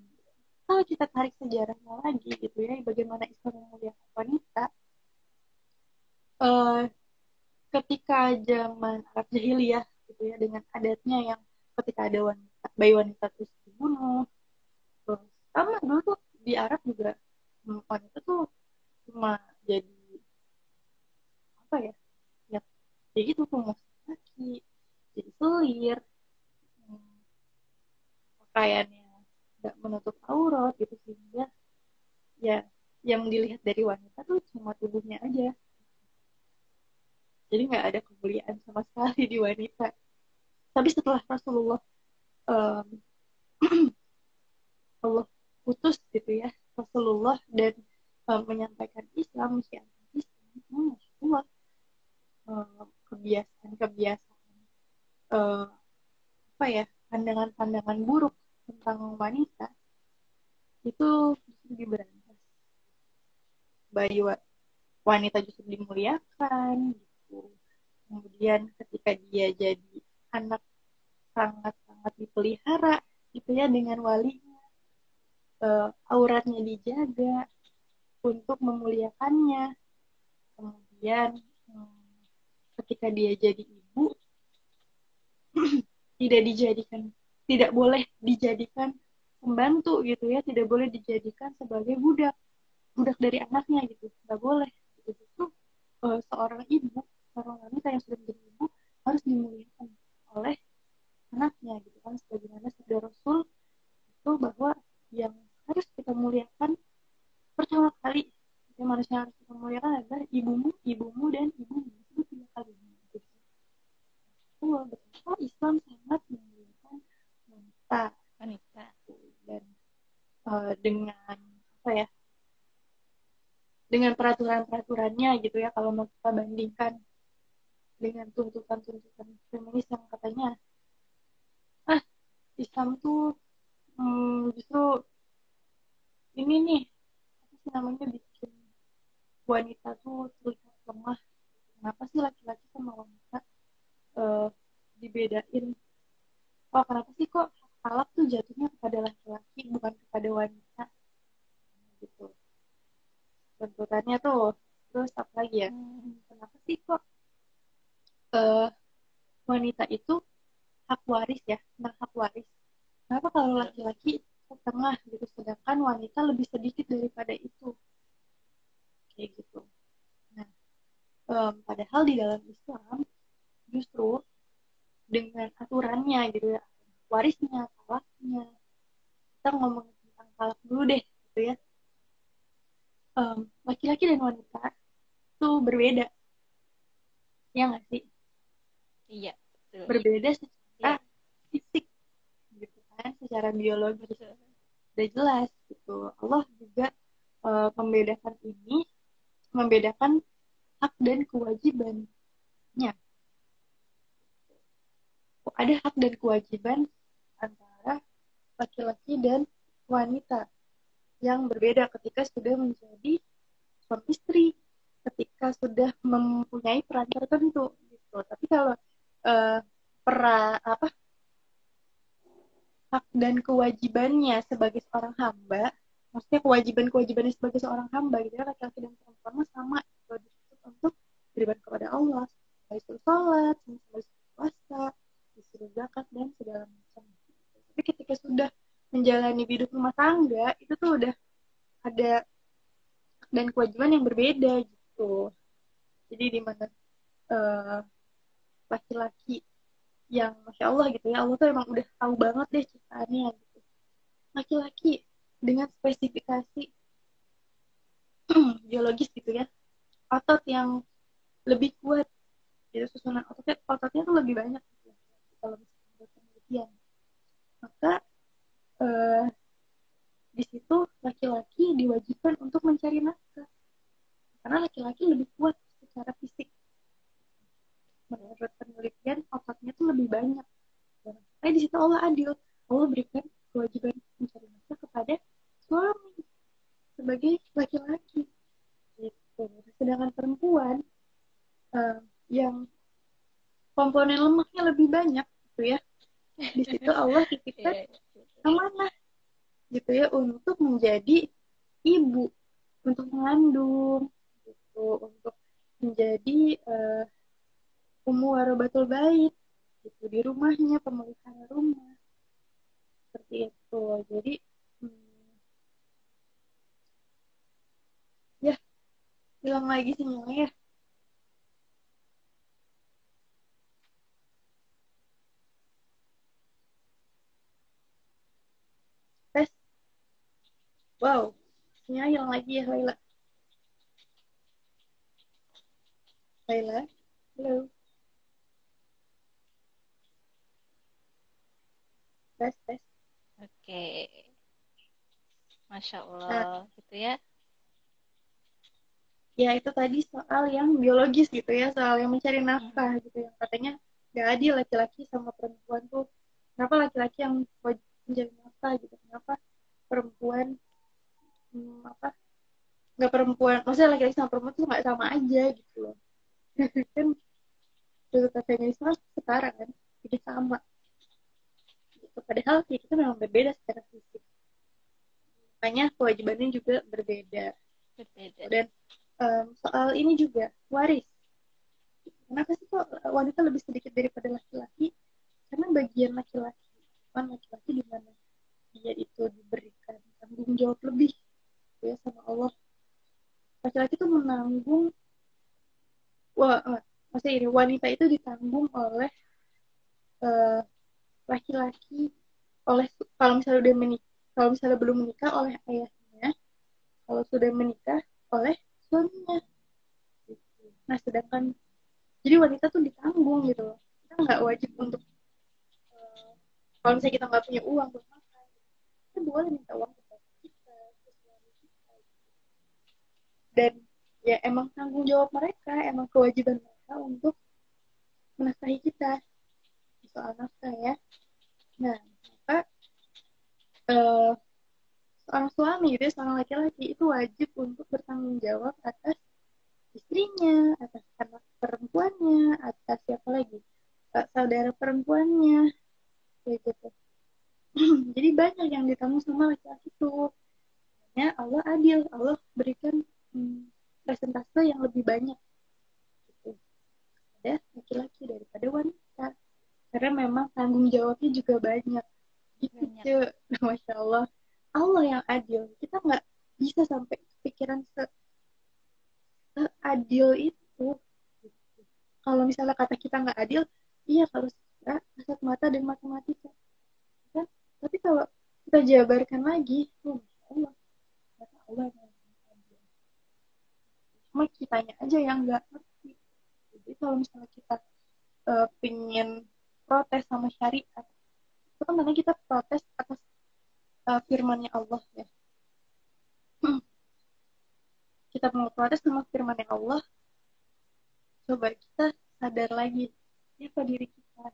kalau kita tarik sejarahnya lagi gitu ya bagaimana Islam memuliakan wanita eh, ketika zaman Arab Jahiliyah gitu ya dengan adatnya yang ketika ada wanita bayi wanita terus dibunuh terus sama dulu tuh di Arab juga wanita tuh cuma jadi apa ya ya kayak gitu tuh kaki jadi selir hmm, pakaiannya nggak menutup aurat gitu sehingga ya yang dilihat dari wanita tuh cuma tubuhnya aja jadi nggak ada kemuliaan sama sekali di wanita tapi setelah Rasulullah um, Allah putus gitu ya Rasulullah dan menyampaikan Islam menyiarkan Islam Masya Allah kebiasaan-kebiasaan apa ya pandangan-pandangan buruk tentang wanita itu justru diberantas bayi wanita justru dimuliakan gitu kemudian ketika dia jadi anak sangat-sangat dipelihara gitu ya dengan walinya auratnya dijaga untuk memuliakannya kemudian ketika dia jadi ibu tidak dijadikan tidak boleh dijadikan pembantu gitu ya tidak boleh dijadikan sebagai budak budak dari anaknya gitu nggak boleh gitu. Justru seorang ibu seorang wanita yang sudah menjadi ibu harus dimuliakan oleh anaknya gitu kan sebagaimana sabda Rasul itu bahwa yang harus kita muliakan pertama kali yang manusia harus kita muliakan adalah ibumu ibumu dan ibumu itu 3 kali gitu. Betapa wanita. Dan dengan apa ya, dengan peraturan-peraturannya gitu ya, kalau mau kita bandingkan dengan tuntutan-tuntutan feminis yang katanya Islam tuh justru ini nih, apa sih namanya, bikin wanita tuh terlihat lemah. Kenapa sih laki-laki sama wanita eh, dibedain? Oh, kenapa sih kok talak tuh jatuhnya kepada laki-laki bukan kepada wanita gitu bentukannya tuh. Terus apa lagi ya, kenapa sih kok eh, wanita itu hak waris ya, tentang hak waris. Kenapa kalau laki-laki setengah gitu, sedangkan wanita lebih sedikit daripada itu, kayak gitu. Nah, padahal di dalam Islam justru dengan aturannya gitu ya, warisnya, talaknya, kita ngomong tentang talak dulu deh gitu ya. Laki-laki dan wanita itu berbeda, ya nggak sih? Iya, betul. Berbeda secara Iya, fisik gitu kan, secara biologis betul. udah jelas gitu. Allah juga membedakan ini, membedakan hak dan kewajibannya. Ada hak dan kewajiban antara laki-laki dan wanita yang berbeda ketika sudah menjadi suami istri, ketika sudah mempunyai peran tertentu gitu. Tapi kalau uh, apa, hak dan kewajibannya sebagai seorang hamba, maksudnya kewajiban-kewajibannya sebagai seorang hamba gitu ya, laki-laki dan perempuan sama gitu, dituntut untuk beribadah kepada Allah, disuruh sholat, disuruh puasa, disuruh zakat dan segala macam. Tapi ketika sudah menjalani hidup rumah tangga itu tuh udah ada hak dan kewajiban yang berbeda gitu. Jadi di mana uh, laki-laki yang masya Allah gitu ya, Allah tuh emang udah tahu banget deh ciptaannya gitu. Laki-laki dengan spesifikasi biologis gitu ya, otot yang lebih kuat, jadi susunan ototnya tuh lebih banyak gitu. Kalau misalnya penelitian, maka eh, di situ laki-laki diwajibkan untuk mencari nafkah karena laki-laki lebih kuat secara fisik. Menurut penelitian ototnya tuh lebih banyak. Tapi di situ Allah adil, Allah berikan kewajiban mencari nafkah kepada suami sebagai laki-laki gitu. Sedangkan perempuan yang komponen lemaknya lebih banyak gitu ya, di situ Allah titipkan Iya, amanah gitu ya untuk menjadi ibu, untuk mengandung gitu, untuk menjadi ummu warabatul bait gitu di rumahnya, pemelihara rumah seperti itu. Jadi ya, hilang lagi sinyalnya ya. Tes, wow, sinyalnya hilang lagi ya Laila. Laila, halo, tes tes. oke. Masya Nah, Allah, gitu ya. ya itu tadi soal yang biologis gitu ya, soal yang mencari nafkah Mm-mm. gitu, yang katanya gak adil laki-laki sama perempuan tuh. Kenapa laki-laki yang wajib mencari nafkah gitu, kenapa perempuan apa, nggak, perempuan maksudnya laki-laki sama perempuan tuh nggak sama aja gitu loh. Kan tuntutan feminisme setara kan, jadi sama gitu. Padahal ya kita memang berbeda secara fisik, makanya kewajibannya juga berbeda. Berbeda. Dan soal ini juga waris, kenapa sih kok wanita lebih sedikit daripada laki-laki? Karena bagian laki-laki, kan laki-laki di mana dia itu diberikan tanggung jawab lebih ya sama Allah. Laki-laki tuh menanggung, maksudnya ini wanita itu ditanggung oleh uh, laki-laki, oleh, kalau misalnya udah menikah, kalau misalnya belum menikah oleh ayahnya, kalau sudah menikah oleh suaminya. Nah sedangkan jadi wanita tuh ditanggung gitu loh, kita nggak wajib untuk kalau misalnya kita nggak punya uang buat makan, kita boleh minta uang ke pacar kita, ke suami kita. Dan ya emang tanggung jawab mereka, emang kewajiban mereka untuk menafkahi kita soal nafkah ya. Nah, maka eh, seorang suami gitu ya, seorang laki-laki itu wajib untuk bertanggung jawab atas istrinya, atas anak perempuannya, atas siapa lagi, saudara perempuannya, kayak gitu. Jadi banyak yang ditanggung sama laki-laki itu. Ya Allah adil, Allah berikan presentase yang lebih banyak gitu pada laki-laki daripada wanita. Karena memang tanggung jawabnya juga banyak. Gitu, Banyak. Cek. Masya Allah. Allah yang adil. Kita nggak bisa sampai pikiran seadil itu. Kalau misalnya kata kita nggak adil, iya kalau kita kasat mata dan matematika. Kan? Tapi kalau kita jabarkan lagi, oh, Masya Allah, kata Allah yang adil. Cuma kitanya aja yang nggak ngerti. Jadi kalau misalnya kita pingin protes sama syariat, itu kan namanya kita protes atas firmannya Allah ya. Kita mau protes sama firmannya Allah, coba kita sadar lagi siapa diri kita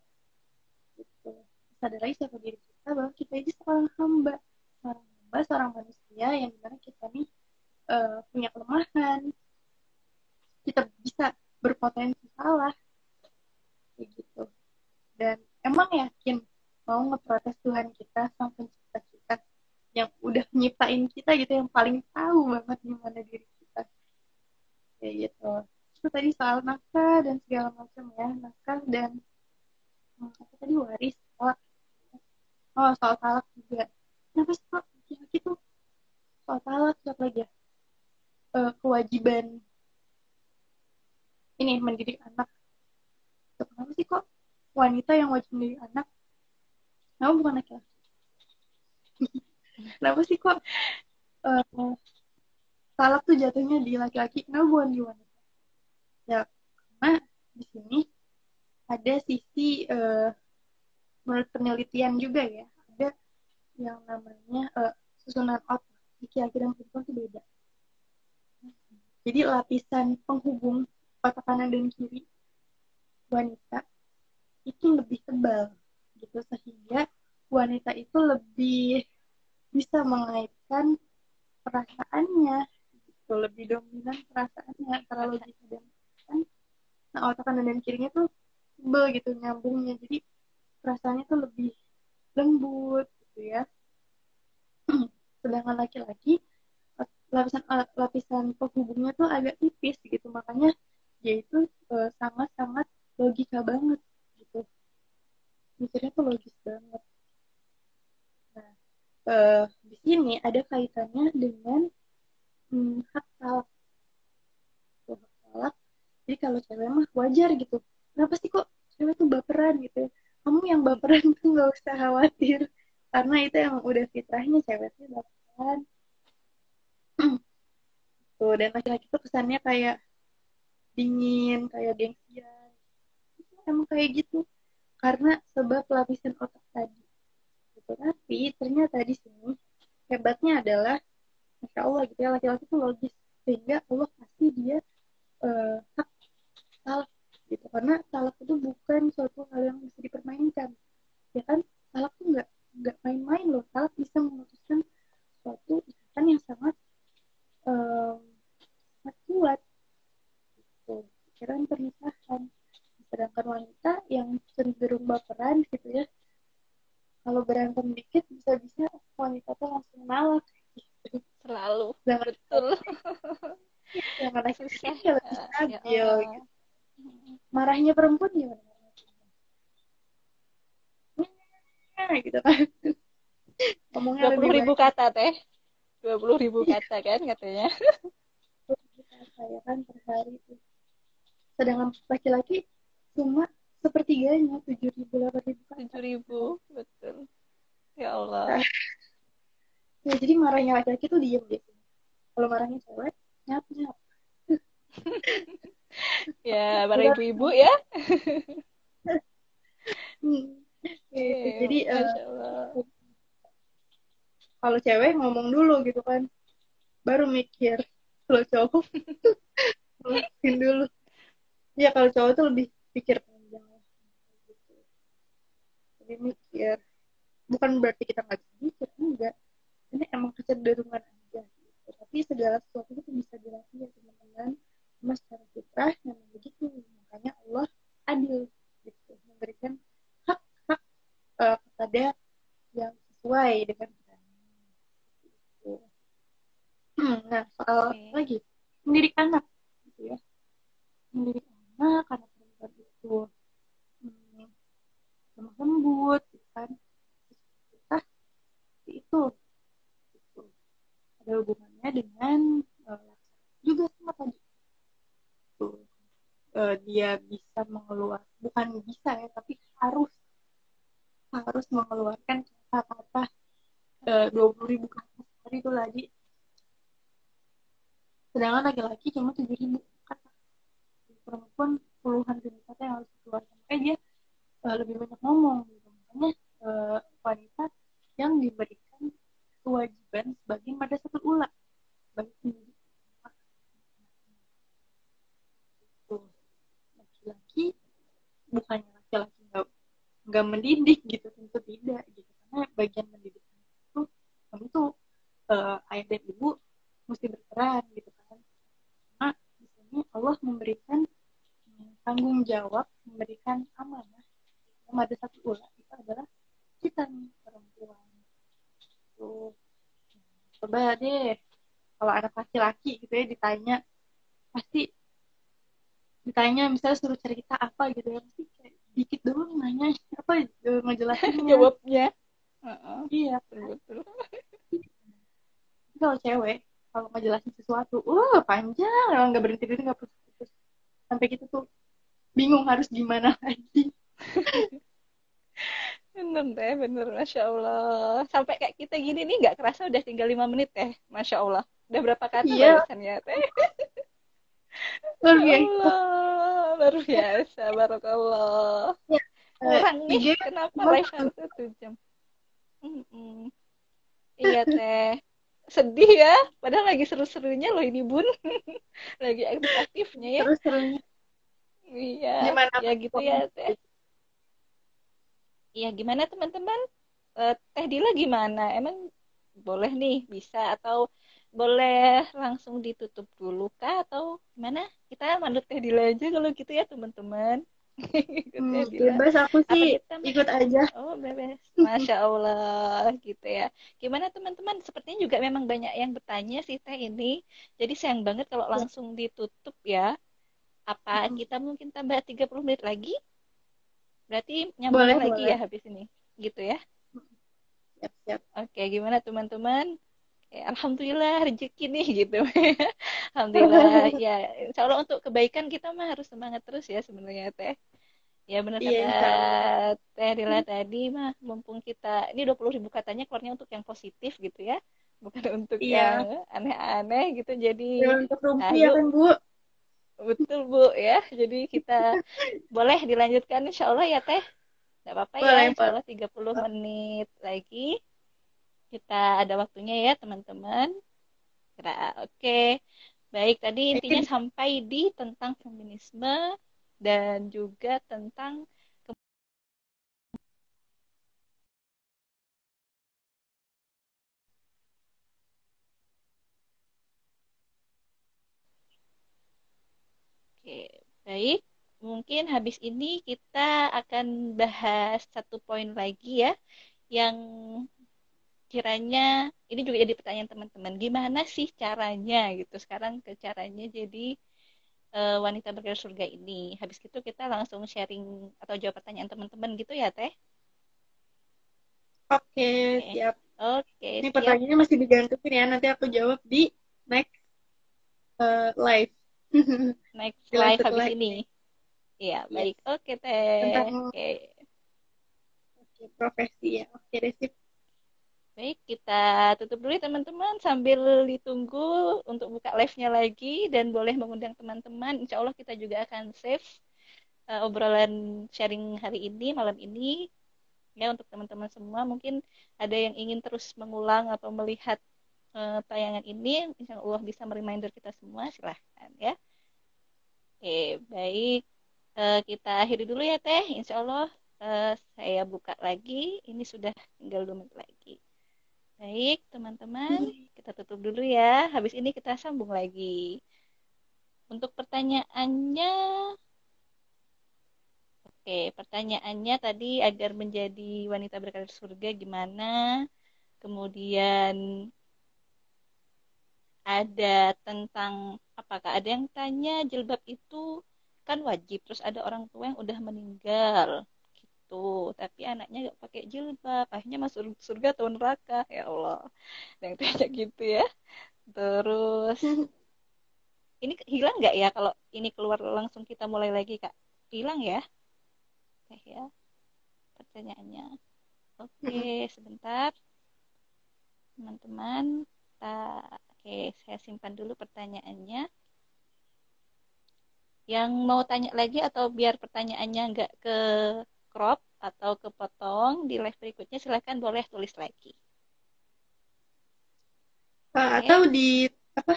gitu. Sadar lagi siapa diri kita bahwa kita ini seorang manusia yang dimana kita nih punya kelemahan, kita bisa berpotensi salah kayak gitu. Dan emang yakin mau ngeprotes Tuhan kita sang pencipta kita yang udah nyiptain kita gitu, yang paling tahu banget gimana diri kita kayak gitu. Itu tadi soal nafkah dan segala macam ya, nafkah dan apa tadi, waris, talak. Oh, soal talak juga. Kenapa sih kok laki-laki tuh soal talak siapa lagi ya? Kewajiban ini mendidik anak. Kenapa sih kok wanita yang wajib mendidik anak? Kenapa bukan laki-laki? Kenapa sih kok uh, talak tuh jatuhnya di laki-laki? Kenapa bukan di wanita? Ya, karena di sini ada sisi menurut penelitian juga ya, ada yang namanya susunan otak laki-laki dan perempuan itu beda. Jadi lapisan penghubung otak kanan dan kiri wanita itu lebih tebal gitu, sehingga wanita itu lebih bisa mengaitkan perasaannya gitu, lebih dominan perasaannya antara logika dan perasaan. Nah, otak kanan dan kirinya tuh tebal gitu nyambungnya, jadi perasaannya tuh lebih lembut gitu ya. Sedangkan laki-laki lapisan penghubungnya tuh agak tipis gitu, makanya dia itu sangat-sangat logika banget gitu, mikirnya tuh logis banget. Nah, di sini ada kaitannya dengan hak talak. Tuh, hak talak. Jadi kalau cewek mah wajar gitu. Kenapa sih kok cewek tuh baperan gitu ya? Kamu yang baperan tuh nggak usah khawatir, karena itu emang udah fitrahnya cewek tuh baperan. Tuh, dan laki-laki tuh kesannya kayak dingin, kayak gengsian. Itu emang kayak gitu. Karena sebab lapisan otak tadi. Gitu. Tapi ternyata di sini hebatnya adalah, Masya Allah gitu ya, laki-laki tuh logis. Sehingga Allah kasih dia hak talak gitu. Karena talak itu bukan suatu hal yang bisa dipermainkan. Ya kan, talak tuh nggak main-main loh. Talak bisa memutuskan suatu ikatan yang sangat um, sangat kuat gitu. Pikiran pernikahan. Sedangkan wanita yang cenderung baperan gitu ya, kalau berantem dikit bisa-bisa wanita tuh langsung nalak gitu. Selalu. Sedangkan Betul. laki-laki Susah. ya lebih Ya stabil Allah. gitu. Marahnya perempuan gimana? Gitu kan, ngomongnya dua puluh lebih ribu banyak. kata teh. 20.000 Iya, kata kan katanya. saya kan per hari itu. Sedangkan laki-laki cuma sepertiganya, 7.000 8.000 kata. 7.000. Betul. Ya Allah. Ya, jadi marahnya laki-laki tuh diem gitu. Kalau marahnya cewek, nyap nyap. Ya, para Udah. ibu-ibu ya. Hmm. Gitu. Jadi Masya Allah. kalau cewek ngomong dulu gitu kan, baru mikir. Kalau cowok ngelakuin dulu. Ya kalau cowok tuh lebih pikir panjang lah, gitu. Lebih mikir. Bukan berarti kita nggak bisa mikir, enggak. Ini emang kecenderungan aja gitu. Tapi segala sesuatu itu bisa dilatih ya teman-teman. Cuma secara fitrah memang begitu. Makanya Allah adil gitu, memberikan hak-hak kepada yang sesuai dengan perannya. Gitu. Nah, soal Oke. lagi mendidik anak gitu ya. Mendidik anak karena perempuan itu hmm, lemah lembut gitu kan. Kita itu gitu. Ada hubungannya dengan juga sama tadi tuh. Dia bisa mengeluarkan, bukan bisa ya, tapi harus harus mengeluarkan kata-kata 20.000 kata sehari itu lagi, sedangkan laki-laki cuma 7.000 kata. Perempuan puluhan ribu kata yang harus dikeluarkan, makanya dia lebih banyak ngomong gitu. Makanya wanita yang diberikan kewajiban sebagai madrasatul ula, sebagai pendidik itu. Laki-laki bukannya laki-laki nggak mendidik gitu, tentu tidak gitu, karena bagian pendidikan itu tentu ayah dan ibu mesti berperan gitu kan. Karena di sini Allah memberikan tanggung jawab, memberikan amanah kepada satu ulah itu adalah kita nih perempuan tuh. Coba deh kalau anak laki-laki gitu ya ditanya, pasti ditanya misalnya suruh cerita apa gitu ya, pasti kayak dikit doang nanya apa ngejelasinnya. Jawabnya. Heeh, Iya betul kan. betul. Kalau cewek kalau ngejelasin sesuatu panjang, nggak berhenti berhenti, nggak putus-putus, sampai kita tuh bingung harus gimana lagi. Bener deh, bener, Masya Allah. Sampai kayak kita gini nih, nggak kerasa udah tinggal 5 menit teh, Masya Allah. Udah berapa kata Iya, barusan ya teh? luar Ya biasa Allah, luar biasa, barakallah. ya. Kurang nih, IG kenapa cuma live satu. harus 1 jam? Mm-mm. Iya teh, sedih ya. Padahal lagi seru-serunya loh ini Bun. Lagi aktif-aktifnya ya. Terus serunya Iya, gimana ya gitu ya teh. performanya? Iya gimana teman-teman? Teh Dila gimana? Emang boleh nih, bisa atau boleh langsung ditutup dulu kah atau gimana? Kita manut Teh Dila aja kalau gitu ya teman-teman. Ikut Teh Dila. Bebas, aku Apa sih kita ikut aja. Oh, bebas. Masya Allah, gitu ya. Gimana teman-teman? Sepertinya juga memang banyak yang bertanya sih Teh ini. Jadi sayang banget kalau Ya. langsung ditutup ya. Apa kita mungkin tambah 30 menit lagi? Berarti nyambung Boleh lagi boleh. ya habis ini. Gitu ya. Siap siap. Oke, gimana teman-teman? Alhamdulillah rezeki nih gitu. Alhamdulillah ya. Insya Allah untuk kebaikan kita mah harus semangat terus ya sebenarnya Teh. Ya benar Iya kata insya Allah. Teh Rila tadi mah mumpung kita ini 20.000 katanya keluarnya untuk yang positif gitu ya. Bukan untuk yang Iya. aneh-aneh gitu. Jadi Ya, untuk Rumpi ya ayo kan Bu. betul Bu ya. Jadi kita boleh dilanjutkan insya Allah ya Teh. Tidak apa-apa ya Boleh insya boleh. Allah 30 menit lagi. Kita ada waktunya ya teman-teman. Oke. Baik, tadi intinya Ini sampai di tentang feminisme dan juga tentang oke, baik. Mungkin habis ini kita akan bahas 1 poin lagi ya, yang kiranya ini juga jadi pertanyaan teman-teman. Gimana sih caranya gitu? Sekarang ke caranya jadi wanita bergerak surga ini. Habis itu kita langsung sharing atau jawab pertanyaan teman-teman gitu ya, Teh? oke, Oke, siap. oke, Ini siap. pertanyaannya masih digantungin ya. Nanti aku jawab di next live. Next live Dilanjut habis lagi. ini. Iya, Yes. baik. Oke, Teh. Tentang Oke. profesi ya. Oke deh, sip. Baik, kita tutup dulu ya teman-teman sambil ditunggu untuk buka live-nya lagi dan boleh mengundang teman-teman. Insya Allah kita juga akan save obrolan sharing hari ini, malam ini. Ya, untuk teman-teman semua mungkin ada yang ingin terus mengulang atau melihat tayangan ini, insya Allah bisa mereminder kita semua, silahkan ya. Oke, baik. Kita akhiri dulu ya Teh. Insya Allah saya buka lagi. Ini sudah tinggal 2 menit lagi. Baik, teman-teman, kita tutup dulu ya. Habis ini kita sambung lagi. Untuk pertanyaannya, oke, pertanyaannya tadi agar menjadi wanita berkarir surga gimana? Kemudian ada tentang apakah ada yang tanya jilbab itu kan wajib, terus ada orang tua yang udah meninggal gitu, tapi anaknya gak pakai jilbab, akhirnya masuk surga atau neraka, ya Allah. Dan yang tanya gitu ya. Terus ini hilang nggak ya kalau ini keluar langsung kita mulai lagi Kak? Hilang ya? Ya, pertanyaannya. Oke, sebentar teman-teman. Oke, saya simpan dulu pertanyaannya. Yang mau tanya lagi atau biar pertanyaannya nggak ke crop atau kepotong di live berikutnya, silahkan boleh tulis lagi. Atau Oke. di apa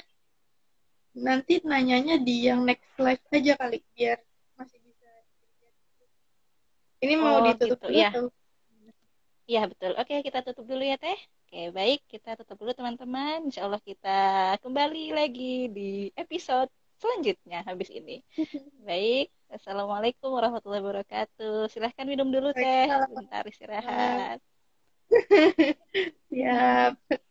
nanti nanyanya di yang next live aja kali biar masih bisa. Ini mau Oh ditutup gitu dulu ya. atau? Iya betul. Oke, kita tutup dulu ya Teh. Oke, baik. Kita tutup dulu teman-teman. Insya Allah kita kembali lagi di episode selanjutnya habis ini. Baik. Assalamualaikum warahmatullahi wabarakatuh. Silahkan minum dulu Teh. Waalaikumsalam. Sebentar istirahat. Siap.